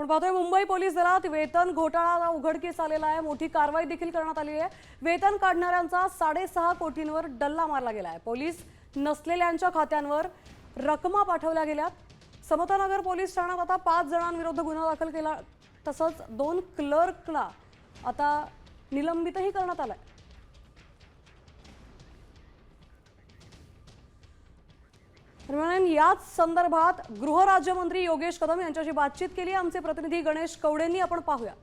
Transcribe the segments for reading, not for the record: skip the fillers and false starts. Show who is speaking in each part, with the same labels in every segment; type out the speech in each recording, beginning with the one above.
Speaker 1: आपण पाहतोय मुंबई पोलीस दलात वेतन घोटाळा उघडकीस आलेला आहे। मोठी कारवाई देखील करण्यात आली आहे। वेतन काढणाऱ्यांचा 6.5 कोटींवर डल्ला मारला गेला आहे। पोलीस नसलेल्यांच्या खात्यांवर रकमा पाठवल्या गेल्यात। समतानगर पोलीस ठाण्यात आता 5 जणांविरुद्ध गुन्हा दाखल केला, तसंच 2 क्लर्कला आता निलंबितही करण्यात आलंय। दरम्यान याच संदर्भात गृहराज्यमंत्री योगेश कदम यांच्याशी बातचीत केली आमचे प्रतिनिधी गणेश कवडेंनी। आपण पाहूया।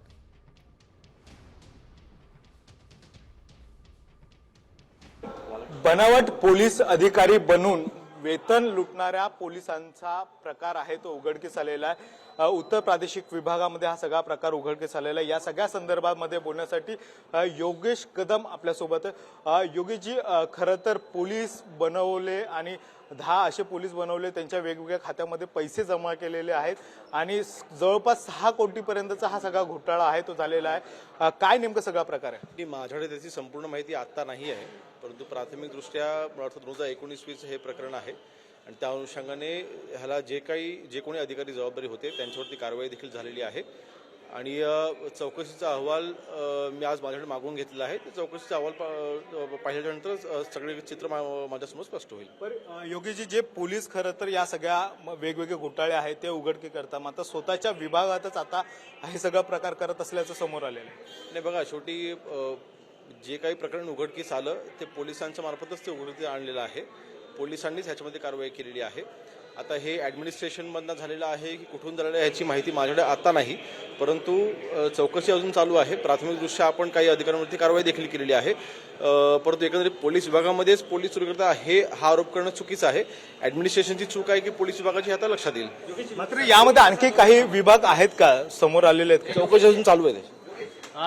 Speaker 2: बनावट पोलीस अधिकारी बनून वेतन लुटणाऱ्या पोलिसांचा प्रकार आहे तो उघडकीस आलेला आहे। उत्तर प्रादेशिक विभागामध्ये हा सगळा प्रकार उघडकीस आलेला आहे। या सगळ्या संदर्भामध्ये बोलण्यासाठी योगेश कदम आपल्यासोबत। योगेशजी, खरं तर पोलीस बनवले आणि 10 असे पोलीस बनवले, त्यांच्या वेगवेगळ्या खात्यामध्ये पैसे जमा केलेले आहेत आणि जवळपास 6 कोटीपर्यंतचा हा सगळा घोटाळा आहे तो झालेला आहे। काय नेमकं सगळा प्रकार आहे?
Speaker 3: माझ्याकडे त्याची संपूर्ण माहिती आता नाही आहे, परंतु प्राथमिकदृष्ट्या मला वाटतं 2019-20 हे प्रकरण आहे आणि त्या अनुषंगाने ह्याला जे कोणी अधिकारी जबाबदारी होते त्यांच्यावरती कारवाई देखील झालेली आहे आणि चौकशीचा अहवाल मी आज माझ्याकडे मागवून घेतलेला आहे। त्या चौकशीचा अहवाल पाहिल्यानंतर सगळे चित्र माझ्यासमोर स्पष्ट होईल।
Speaker 2: पण योगीजी, जे पोलीस खरं तर या सगळ्या वेगवेगळे घोटाळे आहेत ते उघडकीस करतात, मात्र स्वतःच्या विभागातच आता हे सगळा प्रकार करत असल्याचं समोर आलेलं आहे।
Speaker 3: नाही बघा, शेवटी जे काही प्रकरण उघडकीस आलं ते पोलिसांच्या मार्फतच ते उघडकीस आणलेलं आहे। पोलिसांनीच ह्याच्यामध्ये कारवाई केलेली आहे। आता हे ॲडमिनिस्ट्रेशनमधनं झालेलं आहे की कुठून झालेलं आहे ह्याची माहिती माझ्याकडे आता नाही, परंतु चौकशी अजून चालू आहे। प्राथमिकदृष्ट्या आपण काही अधिकाऱ्यांवरती कारवाई देखील केलेली आहे, परंतु एकंदरीत पोलीस विभागामध्येच पोलीस सुरू करतात हा आरोप करणं चुकीचं आहे। ॲडमिनिस्ट्रेशनची चूक आहे की पोलीस विभागाची आता लक्षात येईल।
Speaker 2: मात्र यामध्ये आणखी काही विभाग आहेत का समोर आलेले आहेत?
Speaker 3: चौकशी अजून चालू आहे।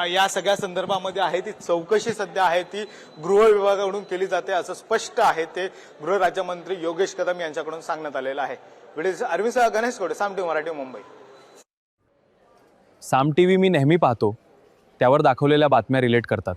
Speaker 2: या सगळ्या संदर्भामध्ये आहे ती चौकशी सध्या आहे ती गृह विभागाकडून केली जाते असं स्पष्ट आहे ते गृहराज्यमंत्री योगेश कदम यांच्याकडून सांगण्यात आलेलं आहे। व्हिडिओ अरविंद गणेश कवडे, साम टीव्ही मराठी, मुंबई।
Speaker 4: साम टीव्ही मी नेहमी पाहतो, त्यावर दाखवलेल्या बातम्या रिलेट करतात।